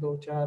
2-4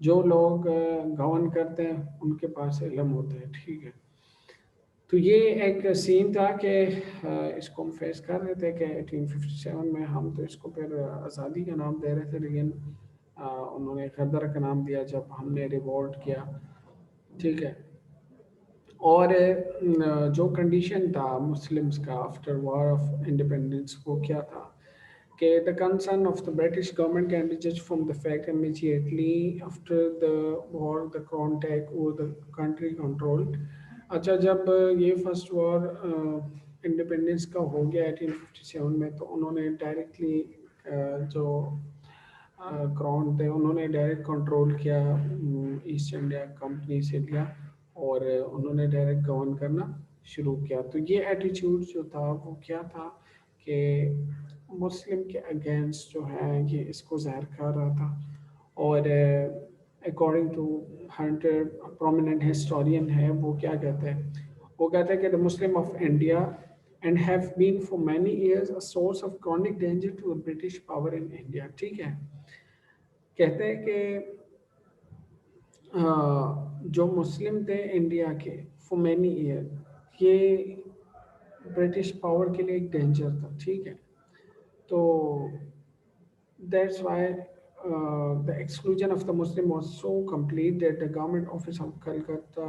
جو لوگ گورن کرتے ہیں ان کے پاس علم ہوتا ہے، ٹھیک ہے. تو یہ ایک سین تھا کہ اس کو ہم فیس کر رہے تھے کہ 1857 میں ہم تو اس کو پھر آزادی کا نام دے رہے تھے، لیکن انہوں نے غدر کا نام دیا جب ہم نے ریوولٹ کیا، ٹھیک ہے. اور جو کنڈیشن تھا مسلمس کا آفٹر وار آف انڈیپینڈنس وہ کیا تھا کہ the concern of the British government can be judged from the fact immediately after the war the crown take over the country controlled. اچھا جب یہ فرسٹ وار انڈیپینڈنس کا ہو گیا 1857 میں تو انہوں نے ڈائریکٹلی جو کراؤن تھے انہوں نے ڈائریکٹ کنٹرول کیا ایسٹ انڈیا کمپنی سے لیا اور انہوں نے ڈائریکٹ گورن کرنا شروع کیا. تو یہ ایٹیچیوڈ جو تھا وہ کیا تھا کہ مسلم کے اگینسٹ جو ہے یہ اس کو زہر کھا رہا تھا. اور according to Hunter prominent historian ہے وہ کیا کہتے ہیں، وہ کہتے ہیں کہ the Muslim of India and have been for many years a source of chronic danger to the British power in India. ٹھیک ہے. کہتے ہیں کہ جو مسلم تھے انڈیا کے فور مینی ایئر یہ برٹش پاور کے لیے ایک ڈینجر تھا، ٹھیک ہے. تو that's why the exclusion of the Muslim was so complete that the government office of Calcutta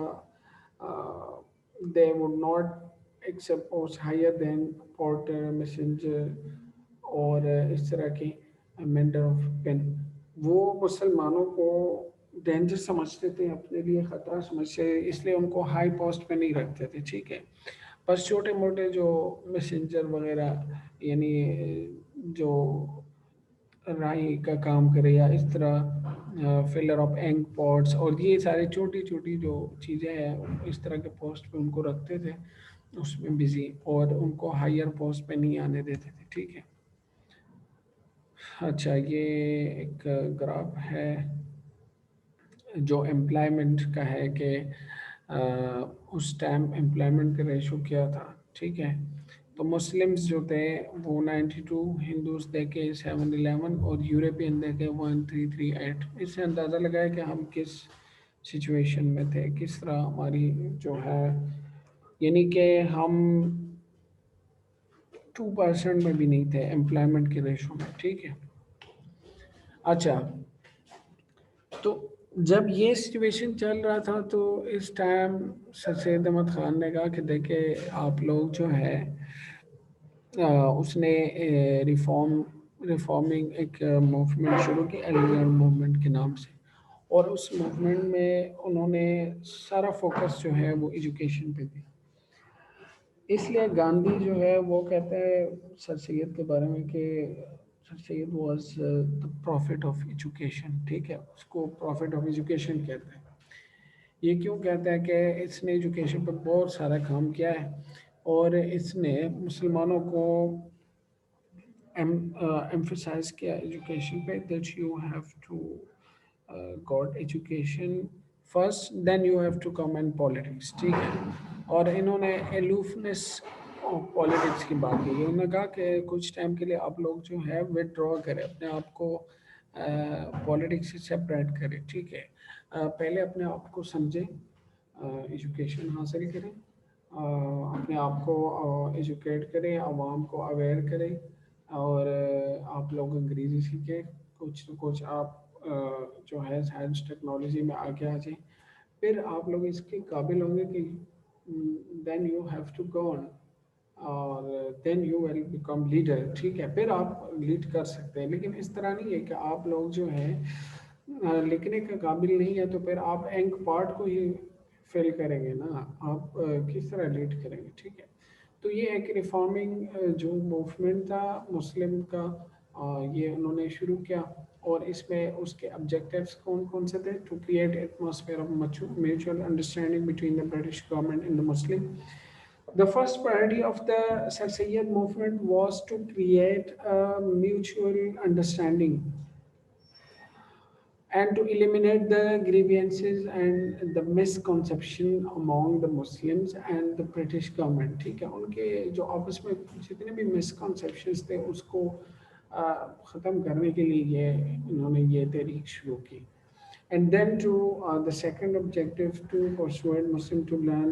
uh, they would not accept posts higher than porter, messenger اور اس طرح کی مینڈر آف پین. وہ مسلمانوں کو ڈینجر سمجھتے تھے، اپنے لیے خطرہ سمجھتے تھے، اس لیے ان کو ہائی پوسٹ پہ نہیں رکھتے تھے، ٹھیک ہے. بس چھوٹے موٹے جو میسنجر وغیرہ یعنی جو رائی کا کام کرے یا اس طرح فلر آف اینک پاٹس اور یہ سارے چھوٹی چھوٹی جو چیزیں ہیں اس طرح کے پوسٹ پہ ان کو رکھتے تھے اس میں بزی، اور ان کو ہائر پوسٹ پہ نہیں آنے دیتے تھے، ٹھیک ہے. اچھا یہ ایک گراف ہے جو امپلائمنٹ کا ہے کہ اس ٹائم امپلائمنٹ کا ریشو کیا تھا، ٹھیک ہے. تو مسلمز جو تھے وہ 92، ہندوز دے کے 711 اور یورپین دے کے 1338. اس سے اندازہ لگایا کہ ہم کس سچویشن میں تھے، کس طرح ہماری جو ہے یعنی کہ ہم 2% میں بھی نہیں تھے امپلائمنٹ کے ریشو میں، ٹھیک ہے. اچھا تو جب یہ سچویشن چل رہا تھا تو اس ٹائم سر سید احمد خان نے کہا کہ دیکھیں آپ لوگ جو ہے اس نے ریفارمنگ ایک موومنٹ شروع کی علی گڑھ موومنٹ کے نام سے، اور اس موومنٹ میں انہوں نے سارا فوکس جو ہے وہ ایجوکیشن پہ دی. اس لیے گاندھی جو ہے وہ کہتا ہے سر سید کے بارے میں کہ sir Syed was the prophet of education, ٹھیک ہے. اس کو پروفٹ آف ایجوکیشن کہتے ہیں. یہ کیوں کہتا ہے کہ اس نے ایجوکیشن پر بہت سارا کام کیا ہے اور اس نے مسلمانوں کو emphasize کیا ایجوکیشن پہ that you have to got education first then you have to come in politics، ٹھیک ہے. اور انہوں نے الوفنس پالیٹکس کی بات کی. انہوں نے کہا کہ کچھ ٹائم کے لیے آپ لوگ جو ہے وڈرا کریں، اپنے آپ کو پالیٹکس سے سپریٹ کریں، ٹھیک ہے. پہلے اپنے آپ کو سمجھیں، ایجوکیشن حاصل کریں، اپنے آپ کو ایجوکیٹ کریں، عوام کو اویئر کریں، اور آپ لوگ انگریزی سیکھیں، کچھ نہ کچھ آپ جو ہے سائنس ٹیکنالوجی میں آگے آ جائیں. پھر آپ لوگ اس کے قابل ہوں گے کہ then you have to go on اور then you will become leader, ٹھیک ہے. پھر آپ لیڈ کر سکتے ہیں. لیکن اس طرح نہیں ہے کہ آپ لوگ جو ہے لکھنے کا قابل نہیں ہے تو پھر آپ اینک پارٹ کو ہی فل کریں گے نا، آپ کس طرح لیڈ کریں گے، ٹھیک ہے. تو یہ ایک ریفارمنگ جو موومنٹ تھا مسلم کا یہ انہوں نے شروع کیا، اور اس میں اس کے آبجیکٹیوس کون کون سے تھے؟ To create atmosphere of mutual understanding between the British government and the Muslim. The first priority of the Sir Sayyid movement was to create a mutual understanding and to eliminate the grievances and the misconception among the Muslims and the British government. ٹھیک ہے. ان کے جو آپس میں جتنے بھی misconceptions تھے اس کو ختم کرنے کے لیے انہوں نے یہ تحریک شروع کی. And then to the second objective to persuade Muslim to learn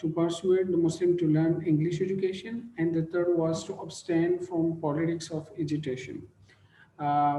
to persuade the Muslim to learn English education, and the third was to abstain from politics of agitation. Uh,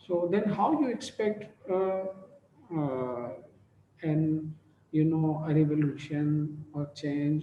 so then how you expect uh, an a revolution or change?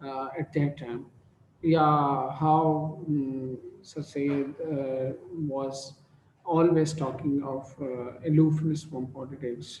at that time. Yeah, how Sir Syed was always talking of aloofness from politics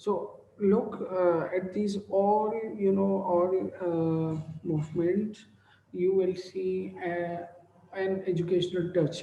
So look at these all movements, you will see an educational touch.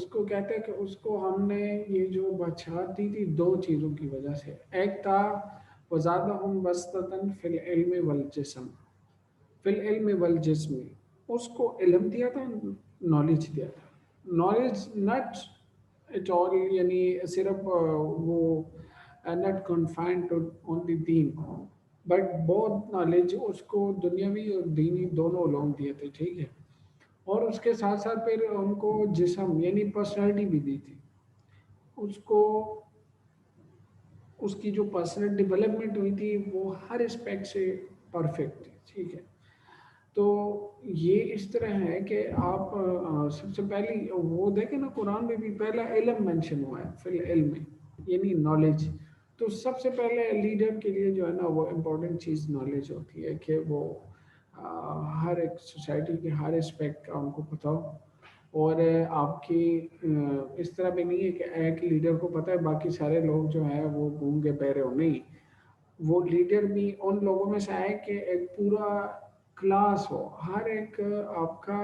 اس کو کہتے ہیں کہ اس کو ہم نے یہ جو بادشاہت دی تھی دو چیزوں کی وجہ سے. ایک تھا وزادہم بسطتاً فی العلم والجسم، فی العلم والجسم، اس کو علم دیا تھا، نالج دیا تھا. نالج نٹ اٹ آل، یعنی صرف وہ نٹ کنفائنڈ ٹو اونلی دین، بٹ بہت نالج اس کو دنیاوی اور دینی دونوں علوم دیے تھے. ٹھیک ہے. اور اس کے ساتھ ساتھ پھر ان کو جسم یعنی پرسنالٹی بھی دی تھی. اس کو اس کی جو پرسنل ڈیولپمنٹ ہوئی تھی وہ ہر اسپیکٹ سے پرفیکٹ تھی. ٹھیک ہے. تو یہ اس طرح ہے کہ آپ سب سے پہلی وہ دیکھیں نا، قرآن میں بھی پہلا علم مینشن ہوا ہے، فی العلم یعنی نالج. تو سب سے پہلے لیڈر کے لیے جو ہے نا وہ امپورٹنٹ چیز نالج ہوتی ہے کہ وہ ہر ایک سوسائٹی کے ہر اسپیکٹ کا ان کو پتہ ہو. اور آپ کی اس طرح بھی نہیں ہے کہ ایک لیڈر کو پتہ ہے باقی سارے لوگ جو ہیں وہ گونگے بہرے ہو. نہیں، وہ لیڈر بھی ان لوگوں میں سے آئے کہ ایک پورا کلاس ہو، ہر ایک آپ کا،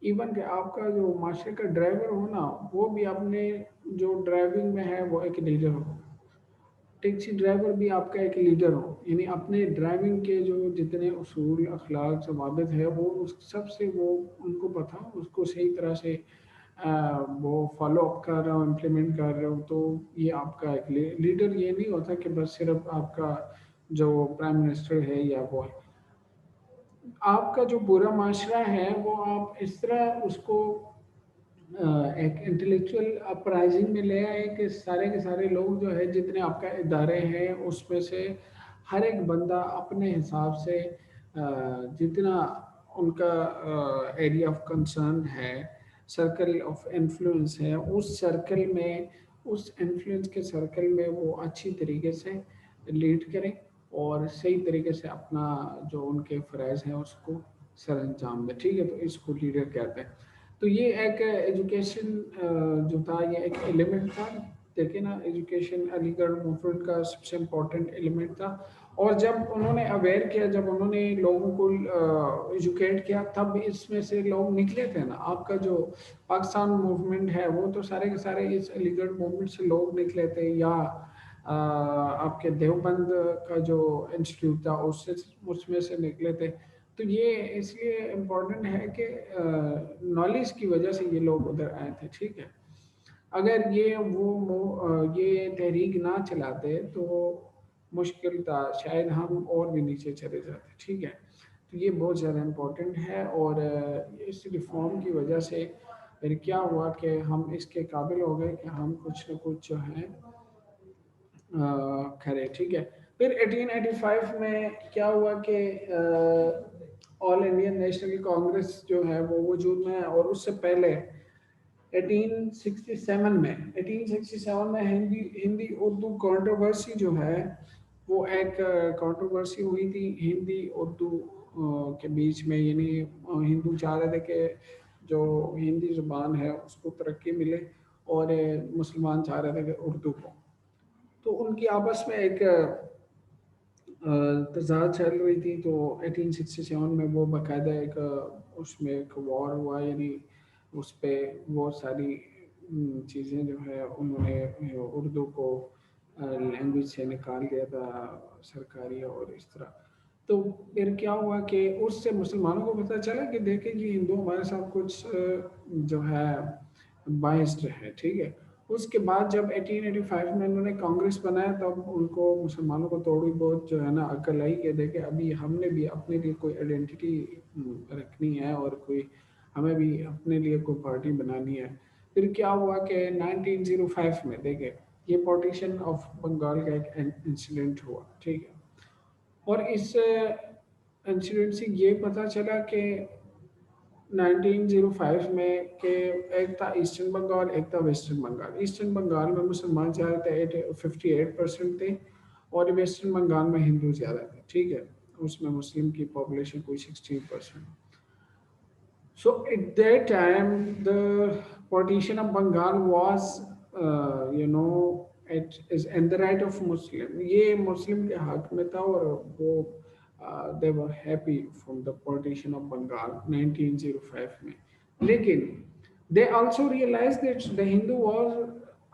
ایون کہ آپ کا جو معاشرے کا ڈرائیور ہو نا وہ بھی اپنے جو ڈرائیونگ میں ہے وہ ایک لیڈر ہو. ٹیکسی ڈرائیور بھی آپ کا ایک لیڈر ہو، یعنی اپنے ڈرائیونگ کے جو جتنے اصول اخلاق ضوابط ہے وہ اس سب سے وہ ان کو پتہ ہو، اس کو صحیح طرح سے وہ فالو اپ کر رہا ہوں، امپلیمنٹ کر رہے ہو. تو یہ آپ کا ایک لیڈر یہ نہیں ہوتا کہ بس صرف آپ کا جو پرائم منسٹر ہے یا وہ ہے. آپ کا جو پورا معاشرہ ہے وہ آپ اس طرح اس کو ایک انٹلیکچوئل اپرائزنگ میں لے آئے کہ سارے کے سارے لوگ جو ہے جتنے آپ کا ادارے ہیں اس میں سے ہر ایک بندہ اپنے حساب سے جتنا ان کا ایریا آف کنسرن ہے، سرکل آف انفلوئنس ہے، اس سرکل میں، اس انفلوئنس کے سرکل میں وہ اچھی طریقے سے لیڈ کریں اور صحیح طریقے سے اپنا جو ان کے فرائض ہیں اس کو سر انجام دیں. ٹھیک ہے. تو اس کو لیڈر کہتے ہیں. تو یہ ایک ایجوکیشن جو تھا یہ ایک ایلیمنٹ تھا. دیکھیں نا، ایجوکیشن علی گڑھ موومنٹ کا سب سے امپورٹنٹ ایلیمنٹ تھا. اور جب انہوں نے اویئر کیا، جب انہوں نے لوگوں کو ایجوکیٹ کیا، تب اس میں سے لوگ نکلے تھے نا. آپ کا جو پاکستان موومنٹ ہے وہ تو سارے کے سارے اس علی گڑھ موومنٹ سے لوگ نکلے تھے، یا آپ کے دیوبند کا جو انسٹیٹیوٹ تھا اس میں سے نکلے تھے. تو یہ اس لیے امپورٹنٹ ہے کہ نالج کی وجہ سے یہ لوگ ادھر آئے تھے. ٹھیک ہے. اگر یہ تحریک نہ چلاتے تو مشکل تھا، شاید ہم اور بھی نیچے چلے جاتے. ٹھیک ہے. تو یہ بہت زیادہ امپورٹنٹ ہے. اور اس ریفارم کی وجہ سے پھر کیا ہوا کہ ہم اس کے قابل ہو گئے کہ ہم کچھ نہ کچھ جو ہے کرے. ٹھیک ہے. پھر 1885 میں کیا ہوا کہ آل انڈین نیشنل کانگریس جو ہے وہ وجود میں ہے. اور اس سے پہلے 1867 میں ہندی اردو کنٹروورسی جو ہے وہ ایک کنٹروورسی ہوئی تھی ہندی اردو کے بیچ میں. یعنی ہندو چاہ رہے تھے کہ جو ہندی زبان ہے اس کو ترقی ملے، اور مسلمان چاہ رہے تھے کہ اردو کو. تو ان کی آپس میں ایک تضاد چل رہی تھی. تو 1867 میں وہ باقاعدہ ایک اس میں ایک وار ہوا. یعنی اس پہ بہت ساری چیزیں جو ہے انہوں نے اردو کو لینگویج سے نکال دیا تھا سرکاری اور اس طرح. تو پھر کیا ہوا کہ اس سے مسلمانوں کو پتہ چلا کہ دیکھیں جی ہندو ہمارے ساتھ کچھ جو ہے بائسڈ ہے. ٹھیک ہے. اس کے بعد جب 1885 میں انہوں نے کانگریس بنایا تب ان کو مسلمانوں کو تھوڑی بہت جو ہے نا عقل آئی کہ دیکھیں ابھی ہم نے بھی اپنے لیے کوئی آئیڈینٹی رکھنی ہے اور کوئی ہمیں بھی اپنے لیے کوئی پارٹی بنانی ہے. پھر کیا ہوا کہ 1905 میں دیکھیں یہ پارٹیشن آف بنگال کا ایک انسیڈنٹ ہوا. ٹھیک ہے. اور اس انسیڈنٹ سے یہ پتہ چلا کہ 1905 میں کہ ایک تھا ایسٹرن بنگال، ایک تھا ویسٹرن بنگال. ایسٹرن بنگال میں مسلمان زیادہ تھے، 58% تھے، اور ویسٹرن بنگال میں ہندو زیادہ تھے. ٹھیک ہے. اس میں مسلم کی پاپولیشن کوئی 16%. So at that time, the partition of Bengal was, it is in the right of Muslim. یہ مسلم کے حق میں تھا اور وہ they were happy from the partition of Bengal 1905 میں. لیکن They also realized that the Hindu was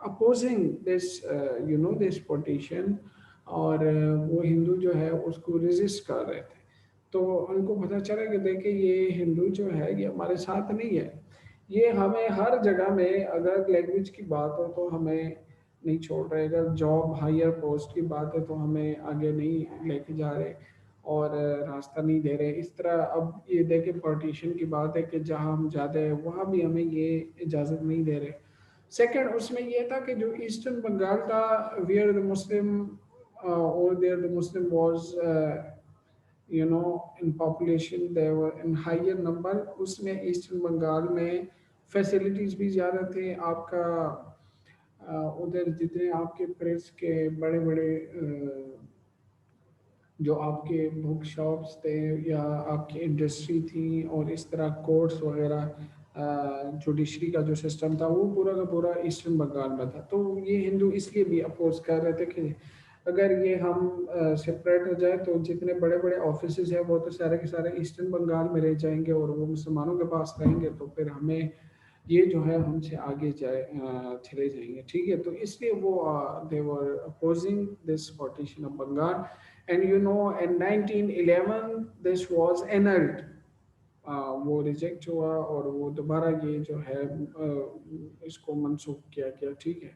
opposing this, this partition, اور وہ ہندو جو ہے اس کو ریزسٹ کر رہے تھے. تو ان کو پتہ چلا کہ دیکھیں یہ ہندو جو ہے یہ ہمارے ساتھ نہیں ہے. یہ ہمیں ہر جگہ میں اگر لینگویج کی بات ہو تو ہمیں نہیں چھوڑ رہے. اگر جاب ہائر پوسٹ کی بات ہے تو ہمیں آگے نہیں لے کے جا رہے اور راستہ نہیں دے رہے. اس طرح اب یہ دیکھیں پارٹیشن کی بات ہے کہ جہاں ہم جاتے ہیں وہاں بھی ہمیں یہ اجازت نہیں دے رہے. سیکنڈ اس میں یہ تھا کہ جو ایسٹرن بنگال تھا ویئر دا مسلم اور there the Muslim was in population they were in higher number. اس میں ایسٹرن بنگال میں فیسلٹیز بھی زیادہ تھے. آپ کا ادھر جتنے آپ کے پریس کے بڑے بڑے جو آپ کے بک شاپس تھے یا آپ کی انڈسٹری تھی اور اس طرح کورٹس وغیرہ جوڈیشری کا جو سسٹم تھا وہ پورا کا پورا ایسٹرن بنگال میں تھا. تو یہ ہندو اس لیے بھی اپوز کر رہے تھے کہ اگر یہ ہم سپریٹ ہو جائے تو جتنے بڑے بڑے آفیسز ہیں وہ تو سارے کے سارے ایسٹرن بنگال میں رہ جائیں گے اور وہ مسلمانوں کے پاس رہیں گے تو پھر ہمیں یہ جو ہے ہم سے آگے چلے جائیں گے. ٹھیک ہے. تو اس لیے وہ they were opposing this partition of Bengal. And in 1911 this was annulled. وہ ریجیکٹ ہوا اور وہ دوبارہ یہ جو ہے اس کو منسوخ کیا گیا. ٹھیک ہے.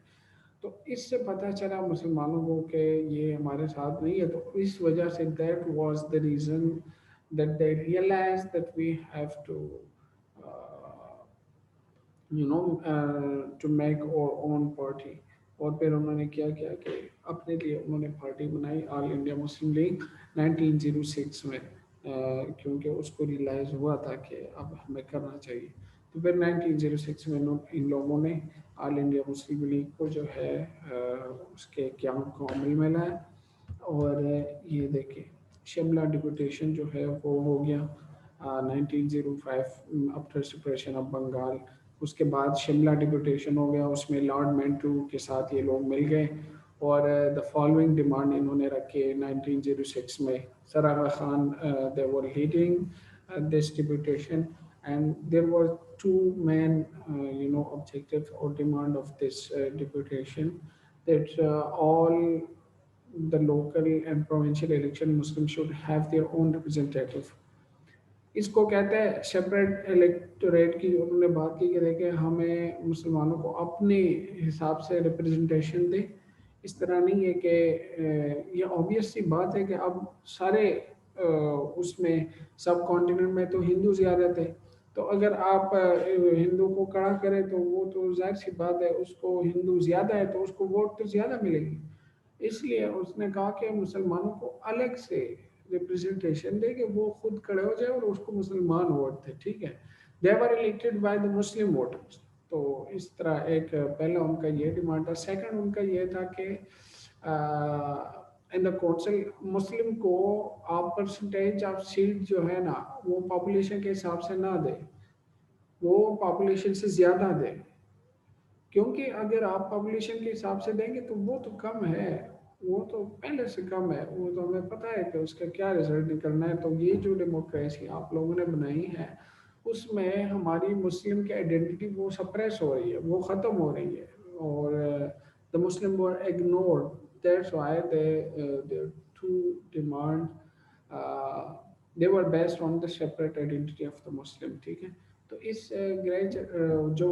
تو اس سے پتہ چلا مسلمانوں کو کہ یہ ہمارے ساتھ نہیں ہے. تو اس وجہ سے that was the reason that they realized that we have to to make our own party. اور پھر انہوں نے کیا کیا کہ اپنے لیے انہوں نے پارٹی بنائی آل انڈیا مسلم لیگ 1906 میں, کیونکہ اس کو ریلائز ہوا تھا کہ اب ہمیں کرنا چاہیے. تو پھر 1906 میں ان لوگوں نے آل انڈیا مسلم لیگ کو جو ہے اس کے قیام کو عمل میں لایا. اور یہ دیکھیں شملہ ڈپوٹیشن جو ہے وہ ہو گیا 1905 after separation of بنگال. اس کے بعد شملہ ڈپوٹیشن ہو گیا, اس میں لارڈ مینٹو کے ساتھ یہ لوگ مل گئے اور دا فالوئنگ ڈیمانڈ انہوں نے رکھے 1906 میں. سر آغا Khan they were leading this deputation and there were two main objective or demand of this deputation that all the local and provincial election Muslims should have their own representative. اس کو کہتے ہیں separate electorate کی انہوں نے بات کی کہ دیکھیں ہمیں مسلمانوں کو اپنے حساب سے ریپرزنٹیشن دے. اس طرح نہیں ہے کہ یہ obvious سی بات ہے کہ اب سارے اس میں سب کانٹیننٹ میں تو ہندو زیادہ تھے, تو اگر آپ ہندو کو کڑا کریں تو وہ تو ظاہر سی بات ہے اس کو ہندو زیادہ ہے تو اس کو ووٹ تو زیادہ ملے گی. اس لیے اس نے کہا کہ مسلمانوں کو الگ سے ریپرزنٹیشن دے کہ وہ خود کھڑے ہو جائے اور اس کو مسلمان ووٹ تھے. ٹھیک ہے. they were elected by the Muslim voters. تو اس طرح ایک پہلا ان کا یہ ڈیمانڈ تھا. سیکنڈ ان کا یہ تھا کہ ان دا کونسل مسلم کو آپ پرسنٹیج آف سیٹ جو ہے نا وہ پاپولیشن کے حساب سے نہ دے, وہ پاپولیشن سے زیادہ دے, کیونکہ اگر آپ پاپولیشن کے حساب سے دیں گے تو وہ تو کم ہے, وہ تو پہلے سے کم ہے, وہ تو ہمیں پتہ ہے کہ اس کا کیا رزلٹ نکلنا ہے. تو یہ جو ڈیموکریسی آپ لوگوں نے بنائی ہے اس میں ہماری مسلم کی آئیڈینٹی وہ سپریس ہو رہی ہے, وہ ختم ہو رہی ہے, اور the Muslim were ignored. That's why their two demand they were based on the separate identity of the Muslim. ٹھیک ہے. تو اس جو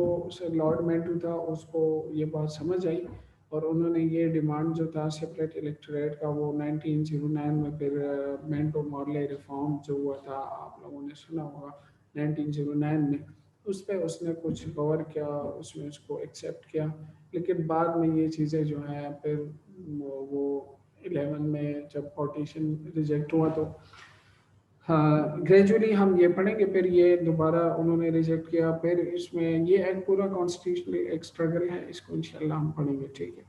لارڈ مینٹو تھا اس کو یہ بات سمجھ آئی اور انہوں نے یہ ڈیمانڈ جو تھا سیپریٹ الیکٹوریٹ کا وہ 1909 میں پھر مینٹو مارلے ریفارم جو ہوا تھا آپ لوگوں نے سنا ہوگا 1909 میں, اس پہ اس نے کچھ غور کیا, اس میں اس کو ایکسیپٹ کیا. لیکن بعد میں یہ چیزیں جو ہیں پھر وہ 11 میں جب پارٹیشن ریجیکٹ ہوا تو گریجولی ہم یہ پڑھیں گے. پھر یہ دوبارہ انہوں نے ریجیکٹ کیا, پھر اس میں یہ ایک پورا کانسٹیٹیوشنل ایک اسٹرگل ہے, اس کو انشاءاللہ ہم پڑھیں گے. ٹھیک ہے.